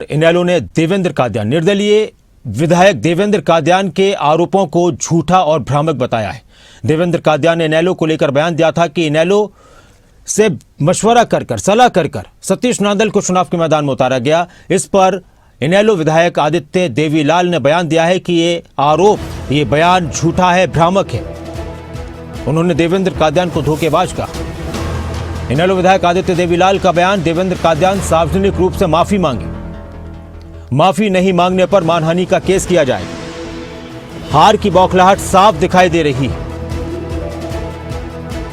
इनेलो ने देवेंद्र कादियान, निर्दलीय विधायक देवेंद्र कादियान के आरोपों को झूठा और भ्रामक बताया है। देवेंद्र कादियान ने इनेलो को लेकर बयान दिया था कि इनेलो से मशवरा कर सलाह कर सतीश नांदल को चुनाव के मैदान में उतारा गया। इस पर इनेलो विधायक आदित्य देवीलाल ने बयान दिया है कि ये आरोप, ये बयान झूठा है, भ्रामक है। उन्होंने देवेंद्र कादियान को धोखेबाज कहा। इनेलो विधायक आदित्य देवीलाल का बयान, देवेंद्र कादियान सार्वजनिक रूप से माफी मांगे, माफी नहीं मांगने पर मानहानि का केस किया जाएगा। हार की बौखलाहट साफ दिखाई दे रही है।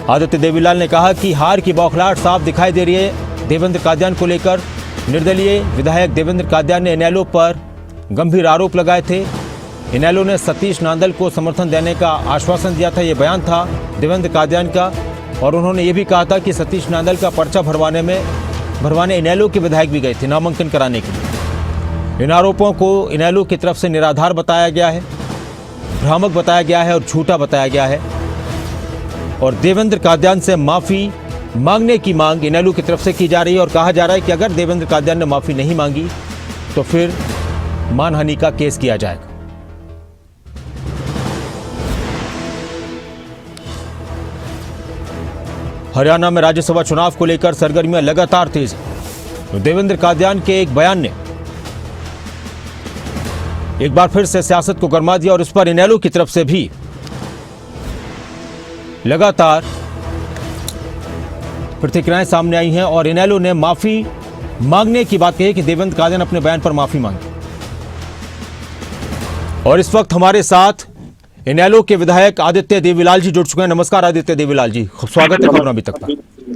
आदित्य देवीलाल ने कहा कि हार की बौखलाहट साफ दिखाई दे रही है देवेंद्र कादियान को लेकर। निर्दलीय विधायक देवेंद्र कादियान ने इनेलो पर गंभीर आरोप लगाए थे। इनेलो ने सतीश नांदल को समर्थन देने का आश्वासन दिया था, यह बयान था देवेंद्र कादियान का। और उन्होंने ये भी कहा था कि सतीश नांदल का पर्चा भरवाने इनेलो के विधायक भी गए थे नामांकन कराने के लिए। इन आरोपों को इनेलो की तरफ से निराधार बताया गया है, भ्रामक बताया गया है और झूठा बताया गया है। और देवेंद्र कादियान से माफी मांगने की मांग इनेलो की तरफ से की जा रही है और कहा जा रहा है कि अगर देवेंद्र कादियान ने माफी नहीं मांगी तो फिर मानहानि का केस किया जाएगा। हरियाणा में राज्यसभा चुनाव को लेकर सरगर्मियां लगातार तेज हैं। तो देवेंद्र कादियान के एक बयान ने एक बार फिर से सियासत को गरमा दिया और इस पर इनेलो की तरफ से भी लगातार प्रतिक्रियाएं सामने आई हैं और इनेलो ने माफी मांगने की बात कही कि देवेंद्र कादियान अपने बयान पर माफी मांगे। और इस वक्त हमारे साथ इनेलो के विधायक आदित्य देवीलाल जी जुड़ चुके हैं। नमस्कार आदित्य देवीलाल जी, स्वागत है खबर अभी तक का।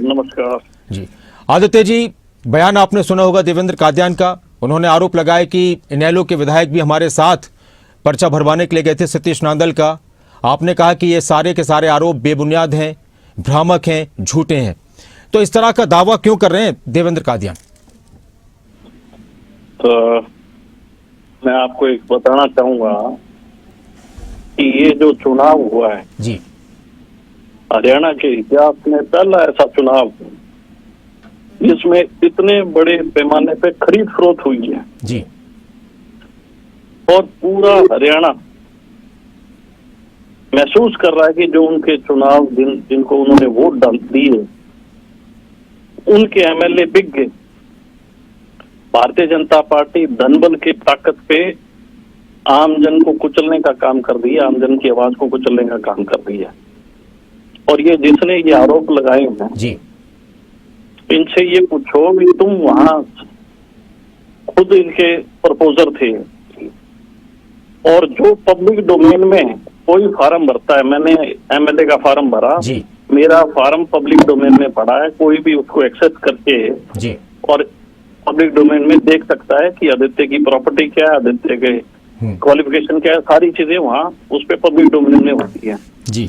नमस्कार जी। आदित्य जी, बयान आपने सुना होगा देवेंद्र कादियान का। उन्होंने आरोप लगाया कि इनेलो के विधायक भी हमारे साथ पर्चा भरवाने के लिए गए थे सतीश नांदल का। आपने कहा कि ये सारे के सारे आरोप बेबुनियाद हैं, भ्रामक हैं, झूठे हैं। तो इस तरह का दावा क्यों कर रहे हैं देवेंद्र कादियान? तो मैं आपको एक बताना चाहूंगा कि ये जो चुनाव हुआ है जी, हरियाणा के इतिहास में पहला ऐसा चुनाव जिसमें इतने बड़े पैमाने पे खरीद फरोख्त हुई है जी। और पूरा हरियाणा महसूस कर रहा है कि जो उनके चुनाव जिनको उन्होंने वोट डाल दिए उनके एमएलए बिक गए। भारतीय जनता पार्टी धनबल की ताकत पे आम जन को कुचलने का काम कर रही है, आम जन की आवाज को कुचलने का काम कर रही है। और ये जिसने ये आरोप लगाए हैं जी, इनसे ये पूछो कि तुम वहां खुद इनके प्रपोजर थे और जो पब्लिक डोमेन में कोई फार्म भरता है, मैंने एमएलए का फार्म भरा जी, मेरा फार्म पब्लिक डोमेन में पड़ा है, कोई भी उसको एक्सेस करके जी, और पब्लिक डोमेन में देख सकता है कि आदित्य की प्रॉपर्टी क्या है, आदित्य के क्वालिफिकेशन क्या है, सारी चीजें वहाँ उस पे पब्लिक डोमेन में होती है जी।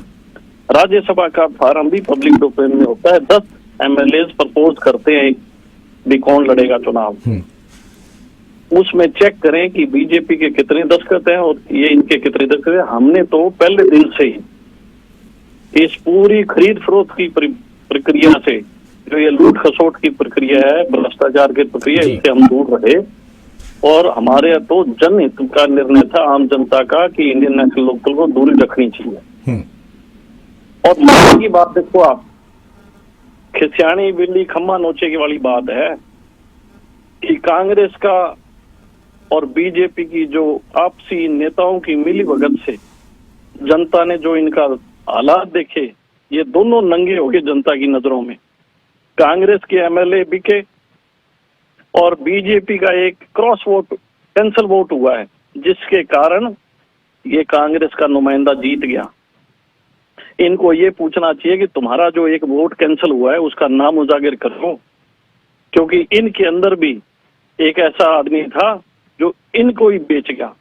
राज्यसभा का फार्म भी पब्लिक डोमेन में होता है। 10 एमएलए प्रपोज करते हैं भी कौन लड़ेगा चुनाव, उसमें चेक करें कि बीजेपी के कितने दस्तखत हैं और ये इनके कितने दस्तखत हैं। हमने तो पहले दिन से ही इस पूरी खरीद फरोख्त की प्रक्रिया से, जो ये लूट खसोट की प्रक्रिया है, भ्रष्टाचार की प्रक्रिया, इससे हम दूर रहे। और हमारे तो जनहित का निर्णय था, आम जनता का, कि इंडियन नेशनल लोकदल को दूरी रखनी चाहिए। और मजे की बात देखो आप, खिसियानी बिल्ली खम्मा नोचे की वाली बात है कि कांग्रेस का और बीजेपी की जो आपसी नेताओं की मिलीभगत से जनता ने जो इनका हालात देखे, ये दोनों नंगे हो गए जनता की नजरों में। कांग्रेस के एमएलए बिके और बीजेपी का एक क्रॉस वोट, कैंसल वोट हुआ है, जिसके कारण ये कांग्रेस का नुमाइंदा जीत गया। इनको ये पूछना चाहिए कि तुम्हारा जो एक वोट कैंसिल हुआ है उसका नाम उजागर करो, क्योंकि इनके अंदर भी एक ऐसा आदमी था जो इनको ही बेच गया।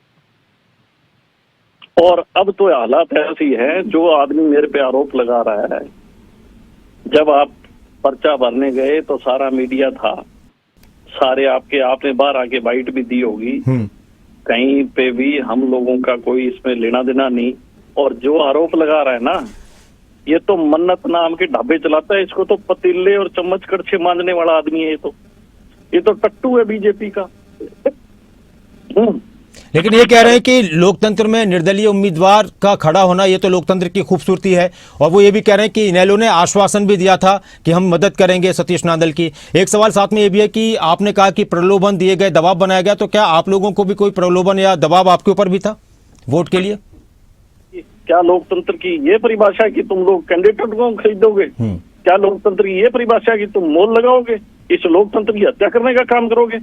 और अब तो हालात ऐसी है, जो आदमी मेरे पे आरोप लगा रहा है, जब आप पर्चा भरने गए तो सारा मीडिया था, सारे आपने बाहर आके बाइट भी दी होगी, कहीं पे भी हम लोगों का कोई इसमें लेना देना नहीं। और जो आरोप लगा रहा है ना, ये तो मन्नत नाम के ढाबे चलाता है, इसको तो पतीले और चम्मच कड़छे मांजने वाला आदमी है। ये तो टट्टू है बीजेपी का। लेकिन ये कह रहे हैं कि लोकतंत्र में निर्दलीय उम्मीदवार का खड़ा होना ये तो लोकतंत्र की खूबसूरती है, और वो ये भी कह रहे हैं कि इनेलो ने आश्वासन भी दिया था कि हम मदद करेंगे सतीश नांदल की। एक सवाल साथ में ये भी है कि आपने कहा कि प्रलोभन दिए गए, दबाव बनाया गया, तो क्या आप लोगों को भी कोई प्रलोभन या दबाव आपके ऊपर भी था वोट के लिए? क्या लोकतंत्र की ये परिभाषा है कि तुम लोग कैंडिडेट को खरीदोगे? क्या लोकतंत्र की ये परिभाषा है कि तुम मोल लगाओगे, इस लोकतंत्र की हत्या करने का काम करोगे,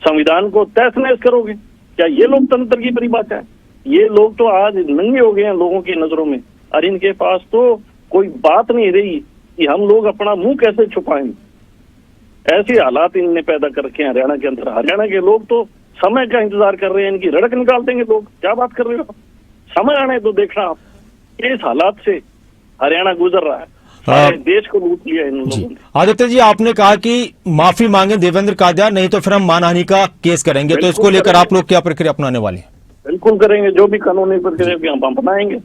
संविधान को तहस नहस करोगे? क्या ये लोकतंत्र की परिभाषा है? ये लोग तो आज नंगे हो गए हैं लोगों की नजरों में, और इनके पास तो कोई बात नहीं रही कि हम लोग अपना मुंह कैसे छुपाएं। ऐसे हालात इनने पैदा कर रखे हैं हरियाणा के अंदर। हरियाणा के लोग तो समय का इंतजार कर रहे हैं, इनकी रड़क निकाल देंगे लोग। क्या बात कर रहे हो? समय आने तो देखना आप, इस हालात से हरियाणा गुजर रहा है। सारे देश को लूट लिया इन लोगों ने। आदित्य जी, आपने कहा कि माफी मांगे देवेंद्र कादियान, नहीं तो फिर हम मानहानि का केस करेंगे, तो इसको लेकर आप लोग क्या प्रक्रिया अपनाने वाले हैं? बिल्कुल करेंगे, जो भी कानूनी प्रक्रिया हम अपनाएंगे।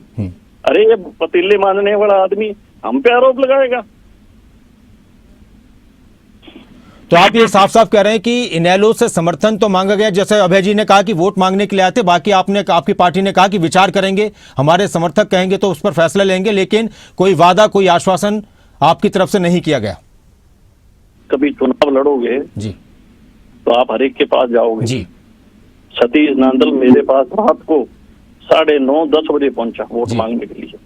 अरे ये पतीले मानने वाला आदमी हम पे आरोप लगाएगा। तो आप ये साफ साफ कह रहे हैं कि इनेलो से समर्थन तो मांगा गया, जैसे अभय जी ने कहा कि वोट मांगने के लिए आए थे, बाकी आपकी पार्टी ने कहा कि विचार करेंगे, हमारे समर्थक कहेंगे तो उस पर फैसला लेंगे, लेकिन कोई वादा, कोई आश्वासन आपकी तरफ से नहीं किया गया। कभी चुनाव लड़ोगे जी तो आप हर एक के पास जाओगे जी। सतीश नांदल मेरे पास रात को 9:30-10 बजे पहुंचा वोट मांगने के लिए,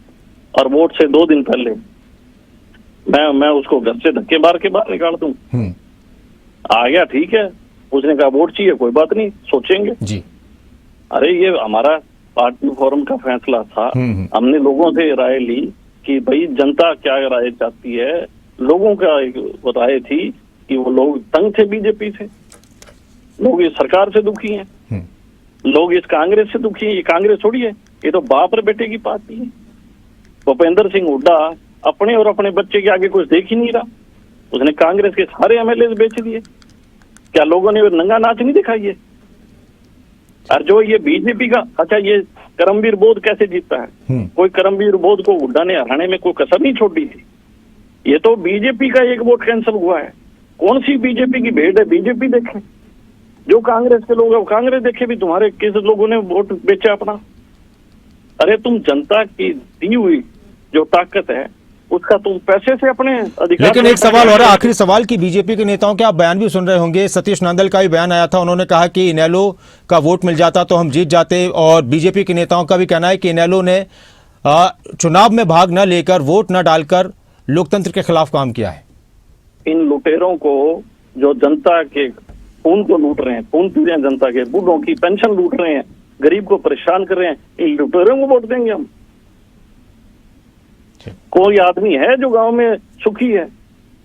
और वोट से 2 दिन पहले मैं उसको घर से धक्के मार के बाहर निकाल दूं? आ गया ठीक है, उसने कहा वोट चाहिए, कोई बात नहीं, सोचेंगे जी। अरे ये हमारा पार्टी फोरम का फैसला था। हमने लोगों से राय ली कि भाई जनता क्या राय चाहती है। लोगों का एक राय थी कि वो लोग तंग थे बीजेपी से, लोग इस सरकार से दुखी हैं, लोग इस कांग्रेस से दुखी हैं। ये कांग्रेस थोड़ी है, ये तो बाप रे बेटे की पार्टी है। भूपेंद्र सिंह हुड्डा अपने और अपने बच्चे के आगे कुछ देख ही नहीं रहा, उसने कांग्रेस के सारे एमएलए बेच दिए। क्या लोगों ने नंगा नाच नहीं दिखाई है? और जो ये बीजेपी का, अच्छा ये करमवीर बोध कैसे जीतता है? कोई करमवीर बोध को हुड्डा ने हराने में कोई कसर नहीं छोड़ी थी। ये तो बीजेपी का एक वोट कैंसिल हुआ है। कौन सी बीजेपी की भेड़ है? बीजेपी देखे, जो कांग्रेस के लोग है वो कांग्रेस देखे भी तुम्हारे किस लोगों ने वोट बेचा अपना। अरे तुम जनता की दी हुई जो ताकत है उसका तुम पैसे से अपने अधिकार। लेकिन एक सवाल और है, आखिरी सवाल, कि बीजेपी के नेताओं के आप बयान भी सुन रहे होंगे। सतीश नांदल का भी बयान आया था, उन्होंने कहा कि इनेलो का वोट मिल जाता तो हम जीत जाते, और बीजेपी के नेताओं का भी कहना है कि इनेलो ने चुनाव में भाग न लेकर, वोट न डालकर लोकतंत्र के खिलाफ काम किया है। इन लुटेरों को, जो जनता के खून को लूट रहे हैं, खून पी रहे हैं, जनता के बूढ़ों की पेंशन लूट रहे हैं, गरीब को परेशान कर रहे हैं, इन लुटेरों को वोट देंगे हम? कोई आदमी है जो गांव में सुखी है?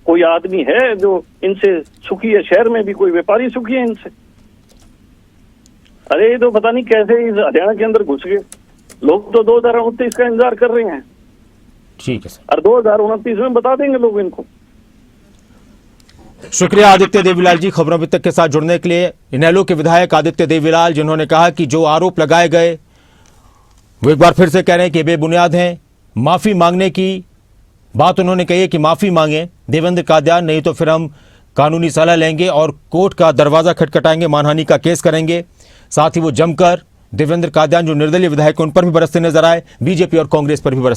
कोई आदमी है जो इनसे सुखी है? शहर में भी कोई व्यापारी सुखी है इनसे? अरे ये तो पता नहीं कैसे इस हरियाणा के अंदर घुस गए लोग। तो 2029 का इंतजार कर रहे हैं। ठीक है सर, और 2029 में बता देंगे लोग इनको। शुक्रिया आदित्य देवीलाल जी खबरों अभी तक के साथ जुड़ने के लिए। इनेलो के विधायक आदित्य देवीलाल, जिन्होंने कहा कि जो आरोप लगाए गए वो एक बार फिर से कह रहे हैं कि बेबुनियाद हैं। माफी मांगने की बात उन्होंने कही है कि माफी मांगे देवेंद्र कादियान, नहीं तो फिर हम कानूनी सलाह लेंगे और कोर्ट का दरवाजा खटखटाएंगे, मानहानि का केस करेंगे। साथ ही वो जमकर देवेंद्र कादियान जो निर्दलीय विधायक उन पर भी बरसते नजर आए, बीजेपी और कांग्रेस पर भी बरसते